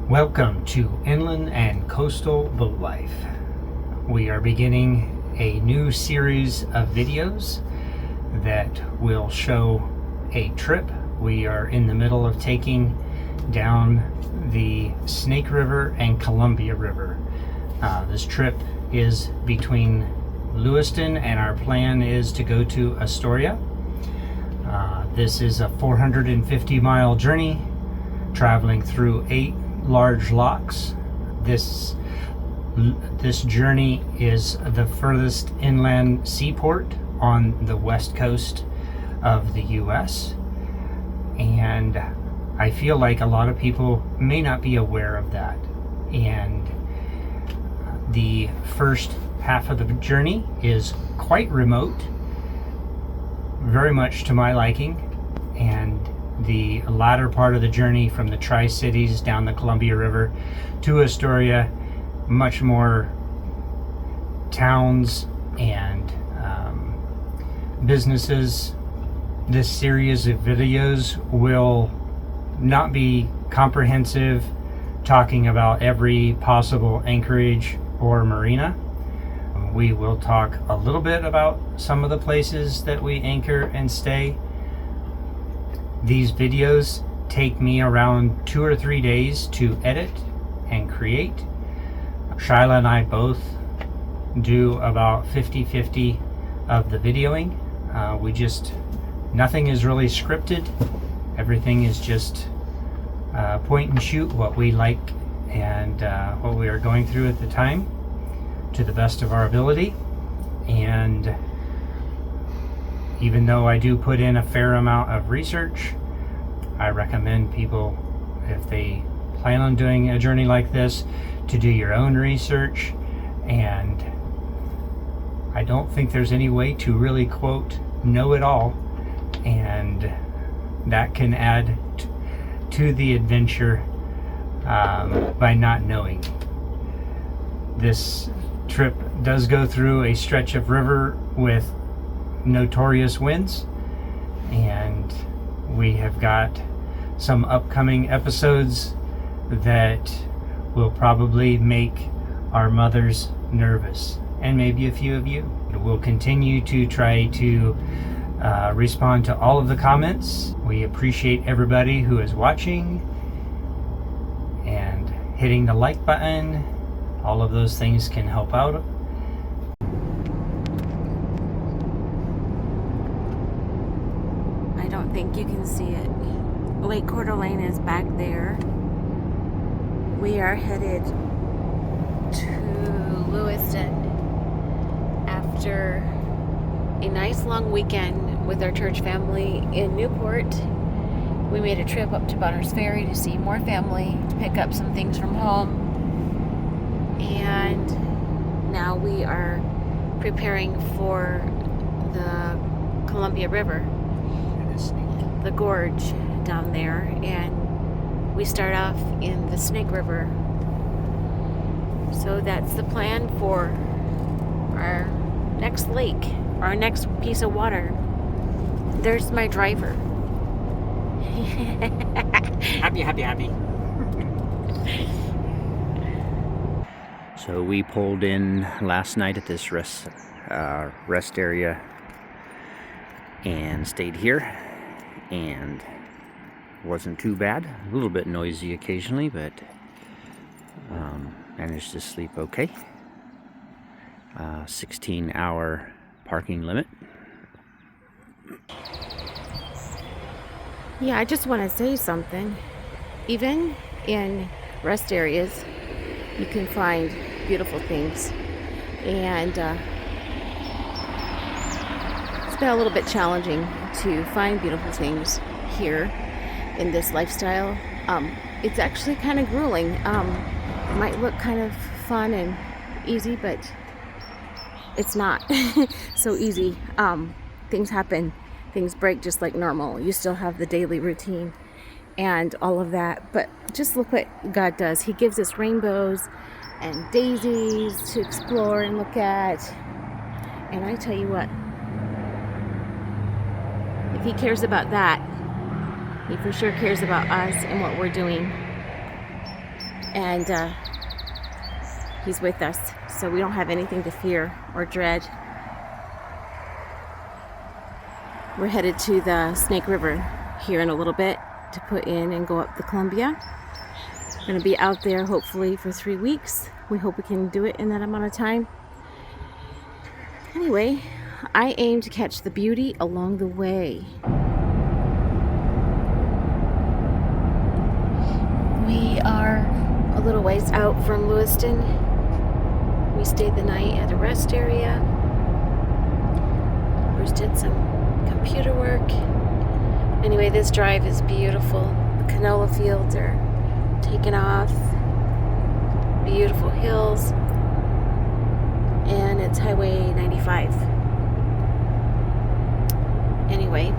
Welcome to Inland and Coastal Boat Life. We are beginning a new series of videos that will show a trip we are in the middle of taking down the Snake River and Columbia River. This trip is between Lewiston, and our plan is to go to Astoria. This is a 450-mile journey traveling through 8 large locks. This journey is the furthest inland seaport on the west coast of the US, and I feel like a lot of people may not be aware of that. And the first half of the journey is quite remote, very much to my liking, and the latter part of the journey from the Tri-Cities down the Columbia River to Astoria, much more towns and businesses. This series of videos will not be comprehensive, talking about every possible anchorage or marina. We will talk a little bit about some of the places that we anchor and stay. These videos take me around 2 or 3 days to edit and create. Shyla and I both do about 50-50 of the videoing. Nothing is really scripted. Everything is just point and shoot, what we like and what we are going through at the time, to the best of our ability. And even though I do put in a fair amount of research, I recommend people, if they plan on doing a journey like this, to do your own research. And I don't think there's any way to really, quote, know it all, and that can add to the adventure by not knowing. This trip does go through a stretch of river with notorious winds, and we have got some upcoming episodes that will probably make our mothers nervous, and maybe a few of you. We'll continue to try to respond to all of the comments. We appreciate everybody who is watching and hitting the like button. All of those things can help out. I don't think you can see it. Lake Coeur d'Alene is back there. We are headed to Lewiston after a nice long weekend with our church family in Newport. We made a trip up to Bonner's Ferry to see more family, to pick up some things from home. And now we are preparing for the Columbia River, the gorge down there, and we start off in the Snake River. So that's the plan for our next lake, our next piece of water. There's my driver. Happy. So we pulled in last night at this rest area and stayed here, and wasn't too bad. A little bit noisy occasionally, but managed to sleep okay. 16-hour parking limit. Yeah, I just want to say something. Even in rest areas, you can find beautiful things. And it's been a little bit challenging to find beautiful things here in this lifestyle. It's actually kind of grueling. It might look kind of fun and easy, but it's not so easy. Things happen. Things break just like normal. You still have the daily routine and all of that. But just look what God does. He gives us rainbows and daisies to explore and look at. And I tell you what, if He cares about that, He for sure cares about us and what we're doing. and he's with us, so we don't have anything to fear or dread. We're headed to the Snake River here in a little bit to put in and go up the Columbia. We're going to be out there hopefully for 3 weeks. We hope we can do it in that amount of time. Anyway, I aim to catch the beauty along the way. We are a little ways out from Lewiston. We stayed the night at a rest area. Bruce did some computer work. Anyway, this drive is beautiful. The canola fields are taken off. Beautiful hills. And it's Highway 95. Anyway,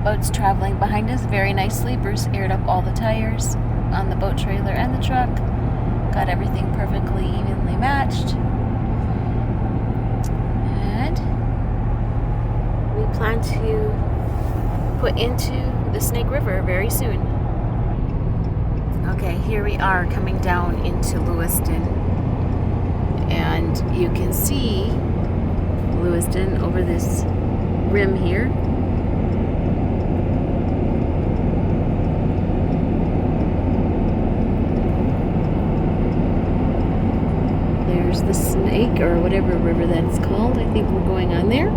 boat's traveling behind us very nicely. Bruce aired up all the tires on the boat trailer and the truck. Got everything perfectly evenly matched. And we plan to put into the Snake River very soon. Okay, here we are coming down into Lewiston. And you can see Lewiston over this rim here. There's the Snake, or whatever river that's called. I think we're going on there.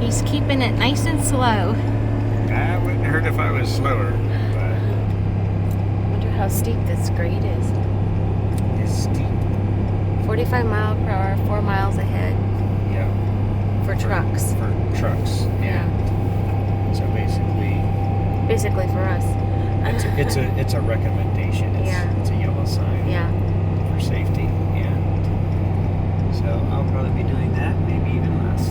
He's keeping it nice and slow. I wouldn't hurt if I was slower. Wonder how steep this grade is. It's steep. 45 mile per hour, 4 miles ahead. Yeah. For trucks. For trucks. Yeah. So Basically for us. it's a recommendation. It's a yellow sign. Yeah. For safety. Yeah. So I'll probably be doing that, maybe even less.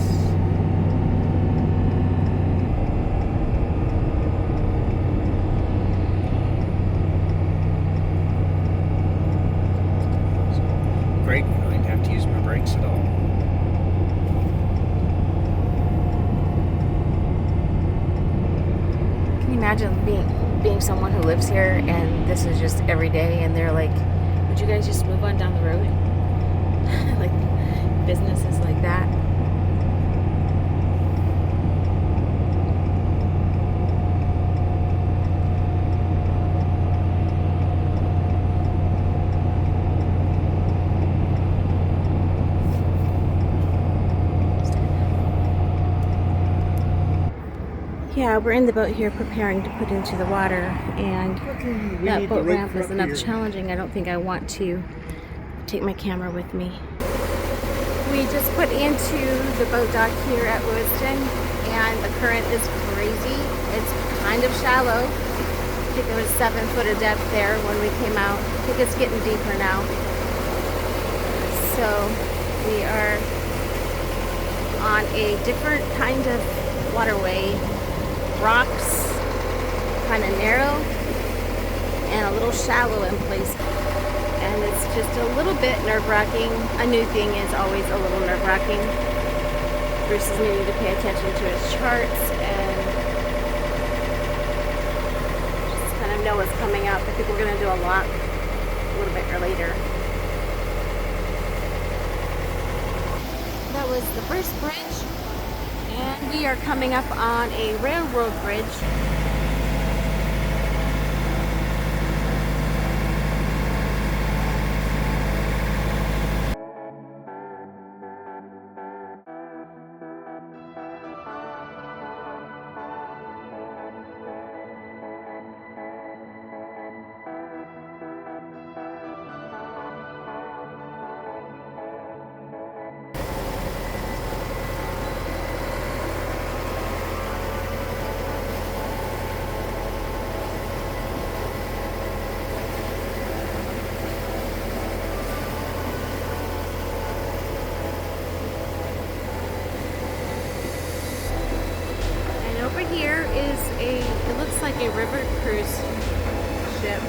Great, I don't have to use my brakes at all. Can you imagine being someone who lives here and this is just every day and they're like, would you guys just move on down the road? Like businesses like that. Yeah, we're in the boat here preparing to put into the water, and that boat ramp is enough challenging. I don't think I want to take my camera with me. We just put into the boat dock here at Lewiston, and the current is crazy. It's kind of shallow. I think it was 7 foot of depth there when we came out. I think it's getting deeper now. So we are on a different kind of waterway. Rocks, kind of narrow and a little shallow in place, and it's just a little bit nerve-wracking. A new thing is always a little nerve-wracking. Bruce is needing to pay attention to his charts and just kind of know what's coming up. I think we're going to do a lot a little bit later. That was the first bridge. And we are coming up on a railroad bridge. Here is it looks like a river cruise ship.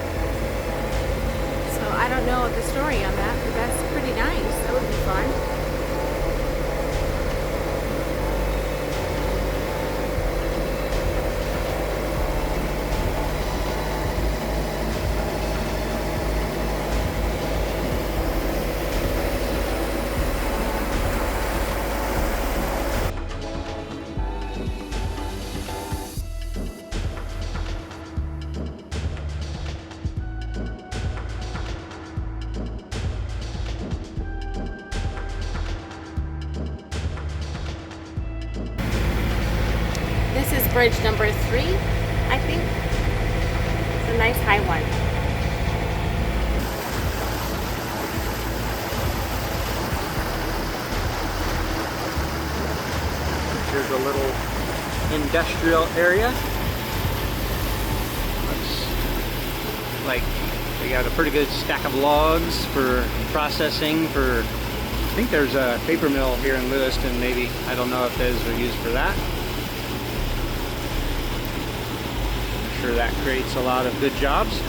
So I don't know the story on that, but that's pretty nice. That would be fun. bridge number 3, I think. It's a nice high one. Here's a little industrial area. Looks like they got a pretty good stack of logs for processing for, I think there's a paper mill here in Lewiston maybe. I don't know if those are used for that. I'm sure that creates a lot of good jobs.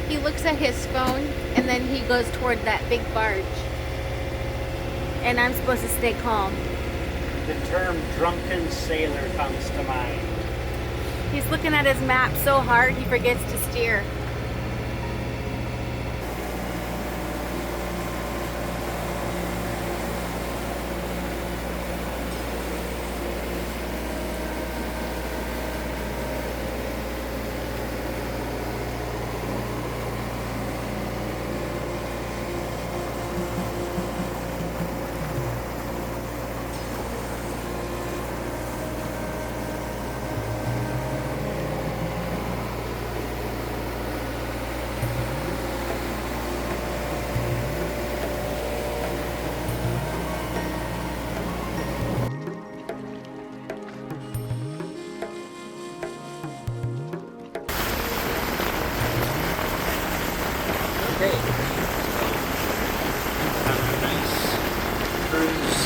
He looks at his phone and then he goes toward that big barge. And I'm supposed to stay calm. The term drunken sailor comes to mind. He's looking at his map so hard he forgets to steer. Okay, having a nice cruise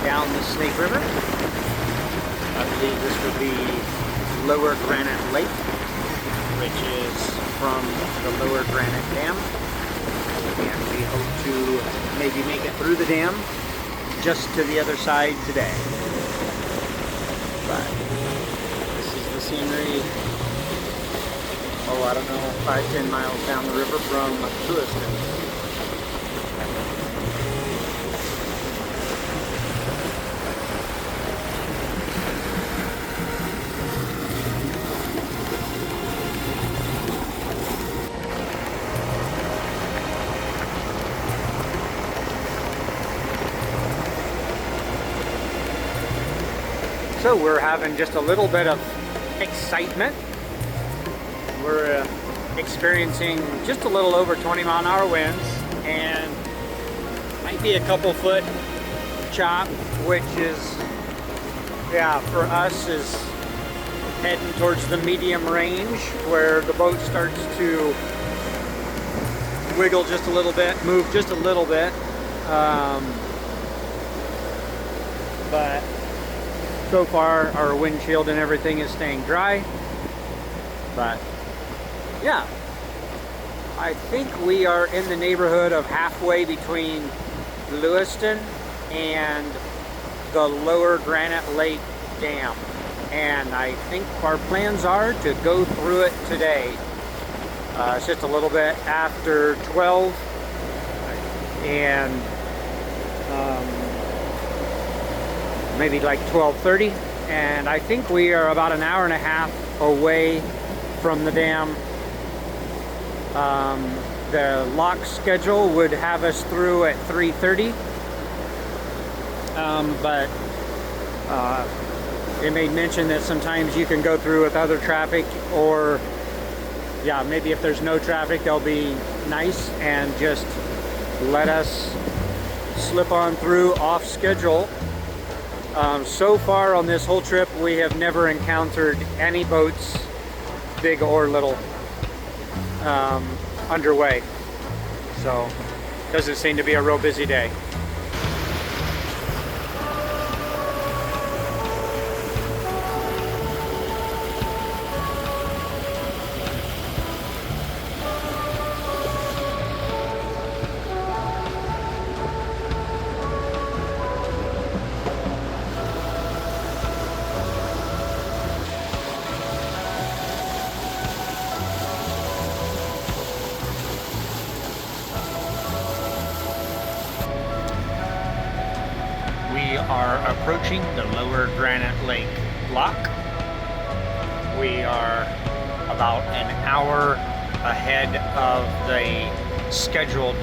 down the Snake River. I believe this would be Lower Granite Lake, which is from the Lower Granite Dam. And we hope to maybe make it through the dam just to the other side today. But this is the scenery. Oh, I don't know, 5-10 miles down the river from Lewiston. So we're having just a little bit of excitement. We're experiencing just a little over 20-mile-an-hour winds and might be a couple foot chop, which is, yeah, for us is heading towards the medium range where the boat starts to wiggle just a little bit, move just a little bit. But so far our windshield and everything is staying dry. But yeah, I think we are in the neighborhood of halfway between Lewiston and the Lower Granite Lake Dam. And I think our plans are to go through it today. It's just a little bit after 12 and maybe like 12:30. And I think we are about an hour and a half away from the dam. The lock schedule would have us through at 3:30, but it made mention that sometimes you can go through with other traffic, or yeah, maybe if there's no traffic they'll be nice and just let us slip on through off schedule. So far on this whole trip we have never encountered any boats, big or little, underway. So doesn't seem to be a real busy day. are approaching the Lower Granite Lake Lock. We are about an hour ahead of the scheduled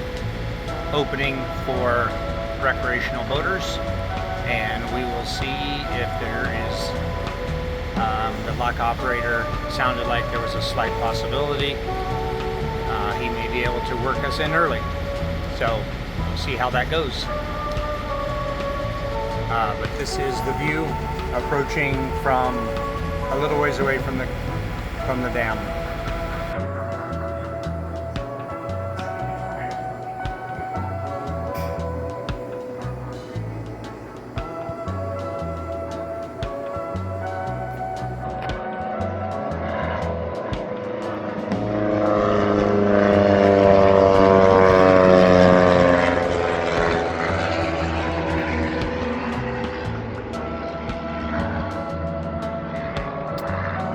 opening for recreational boaters, and we will see if there is the lock operator sounded like there was a slight possibility he may be able to work us in early, so we'll see how that goes. But this is the view approaching from a little ways away from the dam.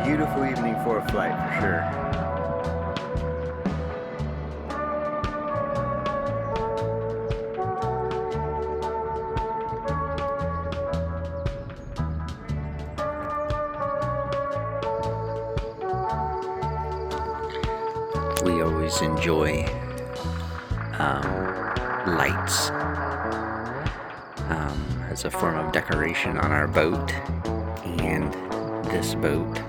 Beautiful evening for a flight, for sure. We always enjoy lights as a form of decoration on our boat, and this boat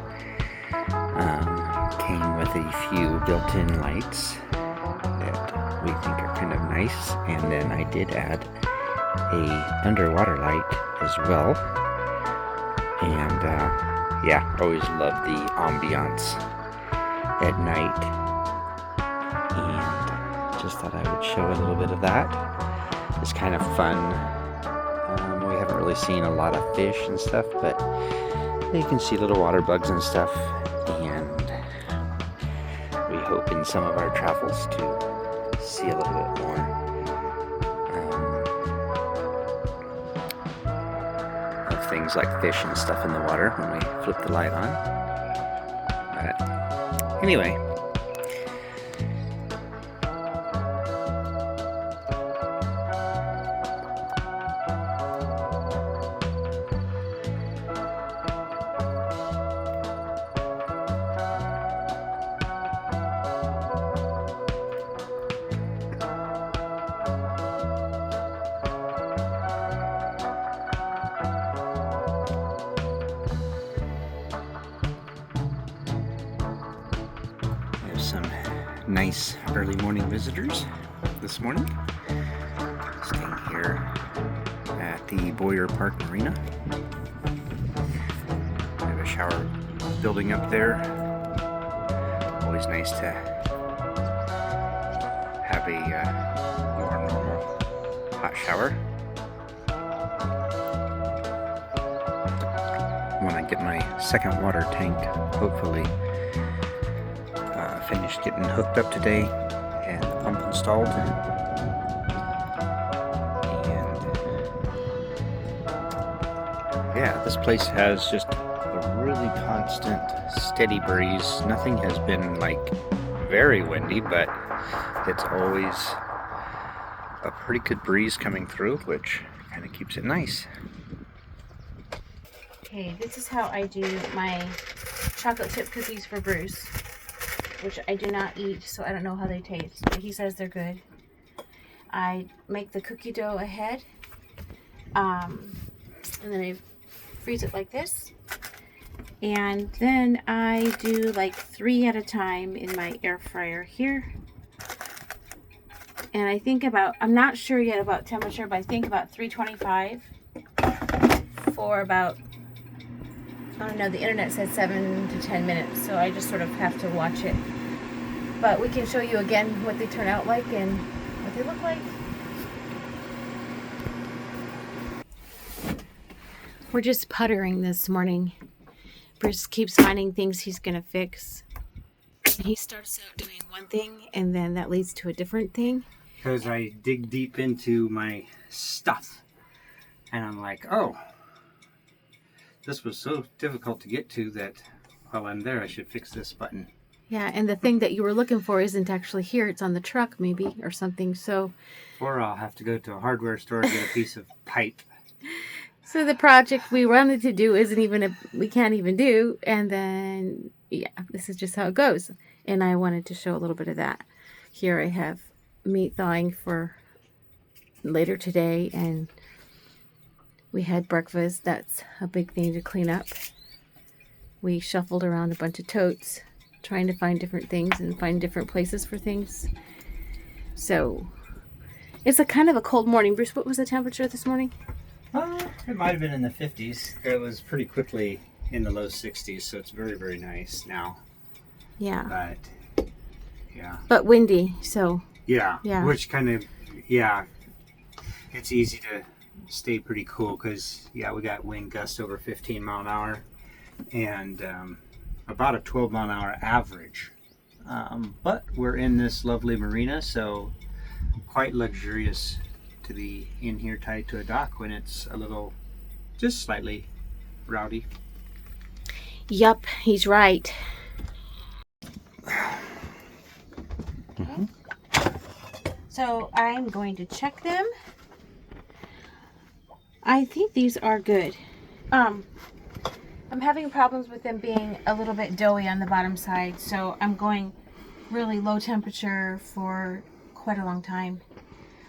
came with a few built-in lights that we think are kind of nice, and then I did add a underwater light as well. And yeah, always love the ambiance at night, and just thought I would show a little bit of that. It's kind of fun. We haven't really seen a lot of fish and stuff, but you can see little water bugs and stuff, and we hope in some of our travels to see a little bit more of things like fish and stuff in the water when we flip the light on. But anyway, some nice early morning visitors this morning, staying here at the Boyer Park Marina. I have a shower building up there. Always nice to have a more normal hot shower. When I get my second water tank, hopefully finished getting hooked up today and the pump installed, and yeah, this place has just a really constant steady breeze. Nothing has been like very windy, but it's always a pretty good breeze coming through, which kind of keeps it nice. Okay, this is how I do my chocolate chip cookies for Bruce, which I do not eat, so I don't know how they taste, but he says they're good. I make the cookie dough ahead, and then I freeze it like this, and then I do like 3 at a time in my air fryer here. And I think I'm not sure yet about temperature, but I think about 325 for about, I don't know, the internet says 7 to 10 minutes, so I just sort of have to watch it. But we can show you again what they turn out like and what they look like. We're just puttering this morning. Bruce keeps finding things he's gonna fix. And he starts out doing one thing, and then that leads to a different thing. Because I dig deep into my stuff, and I'm like, oh, this was so difficult to get to that while I'm there I should fix this button. Yeah, and the thing that you were looking for isn't actually here. It's on the truck maybe or something. So, or I'll have to go to a hardware store and get a piece of pipe. So the project we wanted to do isn't even we can't even do, and then yeah, this is just how it goes. And I wanted to show a little bit of that. Here I have meat thawing for later today, and we had breakfast. That's a big thing to clean up. We shuffled around a bunch of totes, trying to find different things and find different places for things. So it's a kind of a cold morning. Bruce, what was the temperature this morning? It might have been in the 50s. It was pretty quickly in the low 60s, so it's very, very nice now. Yeah. But, yeah. But windy, so. Yeah. Yeah. Which kind of, yeah, it's easy to stay pretty cool because, yeah, we got wind gusts over 15 mile an hour and about a 12 mile an hour average. But we're in this lovely marina, so quite luxurious to be in here tied to a dock when it's a little, just slightly rowdy. Yup, he's right. Mm-hmm. So I'm going to check them. I think these are good. I'm having problems with them being a little bit doughy on the bottom side, so I'm going really low temperature for quite a long time.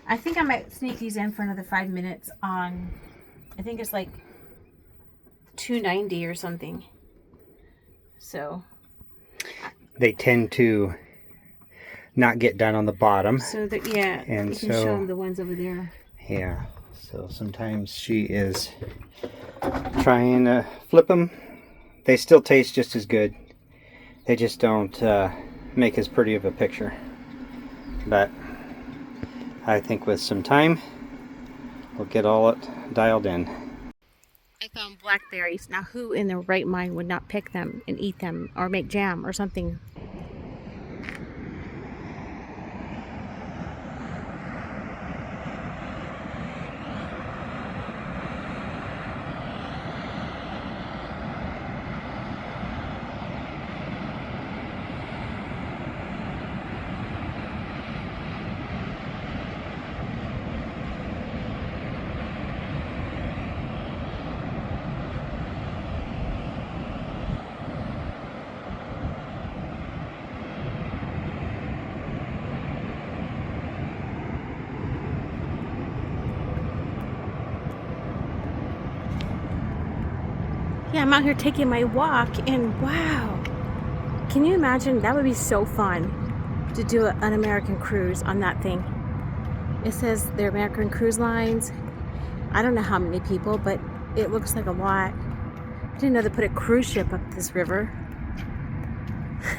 I think I might sneak these in for another 5 minutes on, I think it's like 290 or something. So they tend to not get done on the bottom. So that, yeah, and you can show them the ones over there. Yeah, so sometimes she is trying to flip them. They still taste just as good. They just don't make as pretty of a picture. But I think with some time, we'll get all it dialed in. I found blackberries. Now, who in their right mind would not pick them and eat them or make jam or something? Yeah, I'm out here taking my walk, and wow, can you imagine? That would be so fun to do an American cruise on that thing. It says they're American Cruise Lines. I don't know how many people, but it looks like a lot. I didn't know they put a cruise ship up this river.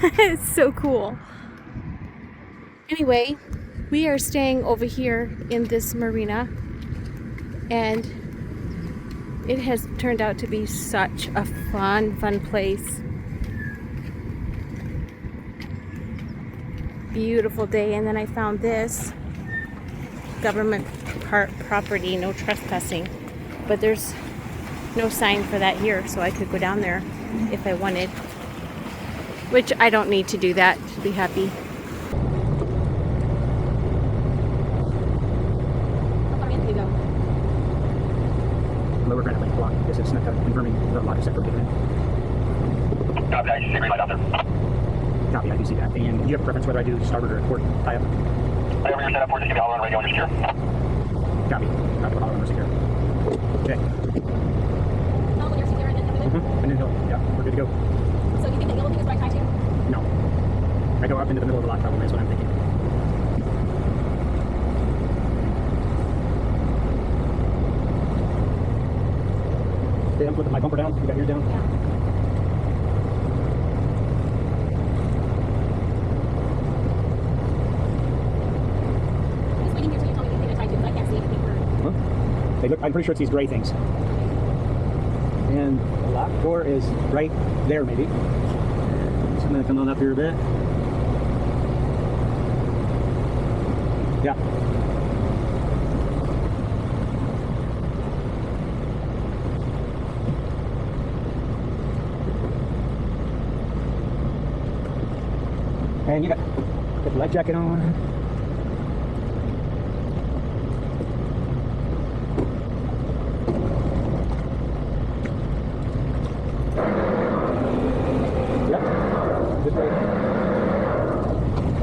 It's so cool. Anyway, we are staying over here in this marina, and it has turned out to be such a fun place. Beautiful day. And then I found this government property, no trespassing. But there's no sign for that here, so I could go down there if I wanted. Which I don't need to do that to be happy. Lower Granite Lake Lock. This is confirming the lock is set for picking. Copy, I see green light out there. Copy, I do see that. And do you have a preference whether I do starboard or port tie-up? Whatever you're set up for, just give me all on radio and just secure. Copy. Copy, all on secure. Okay. Oh, when you're secure and then And then he'll, yeah, we're good to go. So you think the yellow thing is right high too? No. I go up into the middle of the lock probably, is what I'm thinking. Okay, I'm flipping my bumper down. You got yours down? Yeah. I'm just waiting here till you tell me anything to tie to, because I can't see anything for... Huh? They look, I'm pretty sure it's these gray things. And the lock door is right there, maybe. So I'm going to come on up here a bit. Yeah. And you got the life jacket on.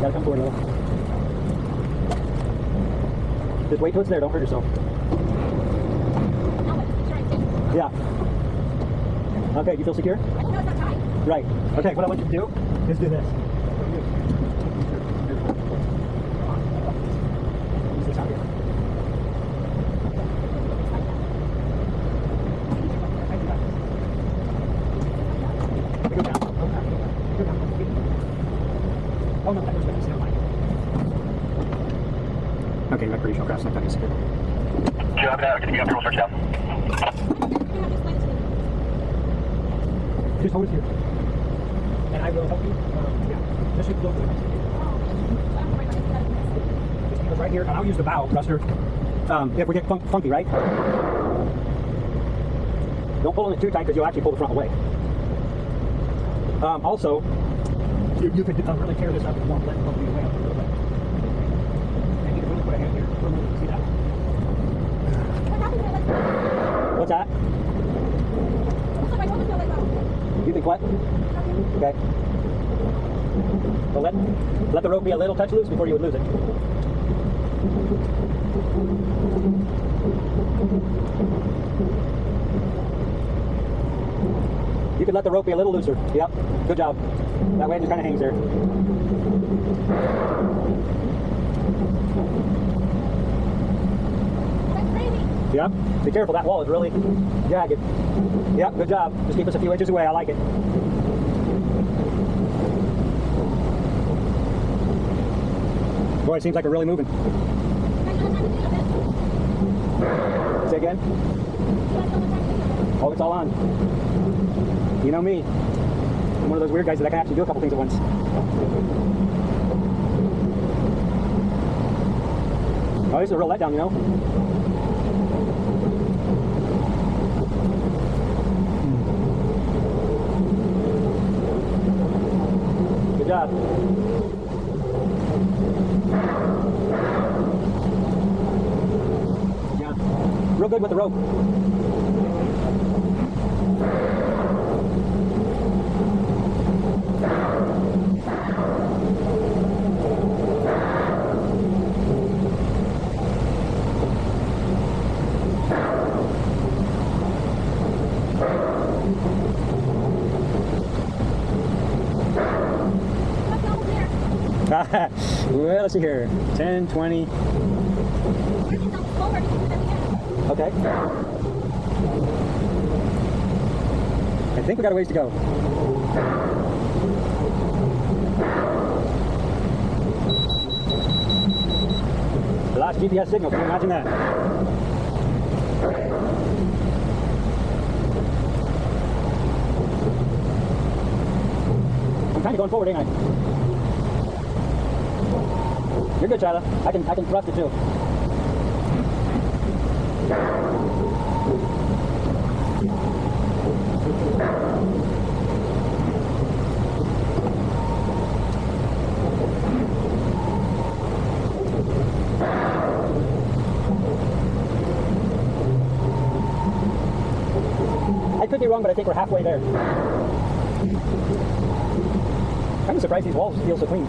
Gotta come forward a little. Just wait till it's there, don't hurt yourself. Yeah. Okay, do you feel secure? Right. Okay, what I want you to do is do this. Use this out here. Go down. Go down. Oh no, that was better. Never mind. Okay, recreational craft, not secure. Can you have your search down? Just hold it here. And I will help you. Yeah. Just look good. Just keep us right here, and I'll use the bow thruster if we get funky, right? Don't pull on it too tight because you'll actually pull the front away. Also, you could really tear this up and won't let it go away a little bit. And you can really put a hand here. See that? What's that? You think what? Okay. So let the rope be a little touch loose before you would lose it. You could let the rope be a little looser. Yep. Good job. That way it just kind of hangs there. Yep. Be careful, that wall is really jagged. Yep, good job. Just keep us a few inches away. I like it. Boy, it seems like we're really moving. Say again? Oh, it's all on. You know me. I'm one of those weird guys that I can actually do a couple things at once. Oh, this is a real letdown, you know? Good job. Yeah. Real good with the rope. Well, let's see here. 10, 20. Okay. I think we got a ways to go. The last GPS signal, can you imagine that? I'm kind of going forward, ain't I? You're good, Shyla. I can thrust it too. I could be wrong, but I think we're halfway there. Kind of surprised these walls feel so clean.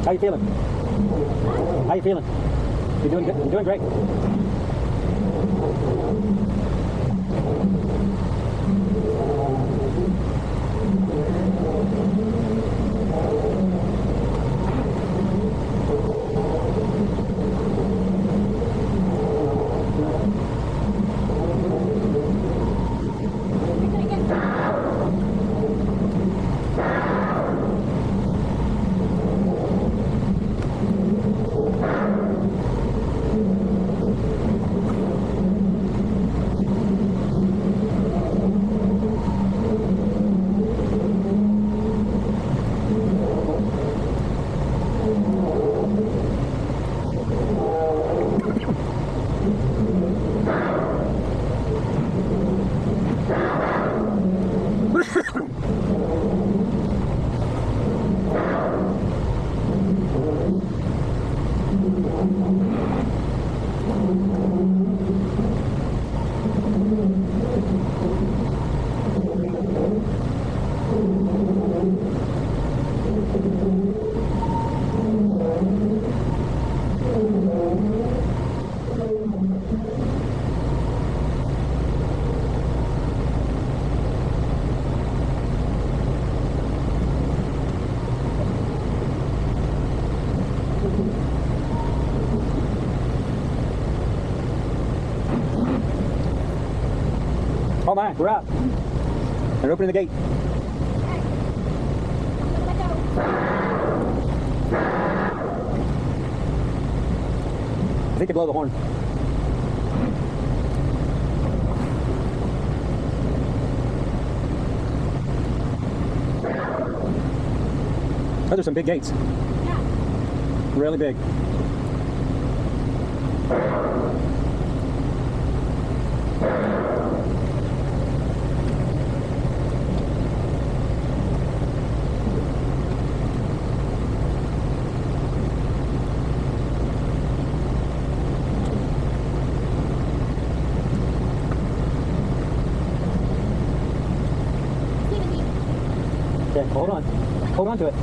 How you feeling? How you feeling? You're doing good? You're doing great. Hold on, we're up. They're opening the gate. I think they blow the horn. Those are some big gates. Yeah. Really big. Okay, hold on. Hold on to it.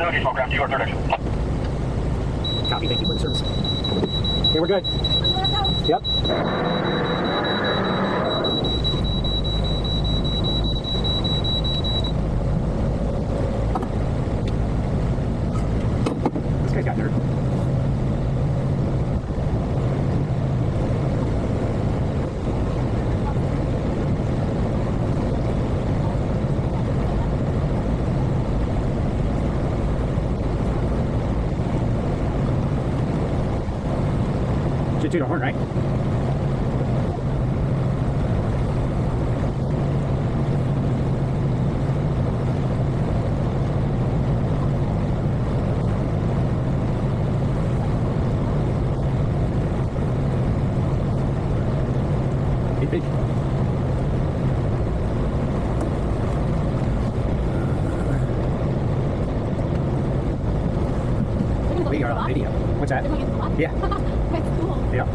Okay, small craft, you are third action. Copy, thank you for the service. Okay, we're good. Yep. This guy's got nerve. Should toot a horn, right? Hey, fish. We are on video. What's that? Yeah. That's cool. Yeah.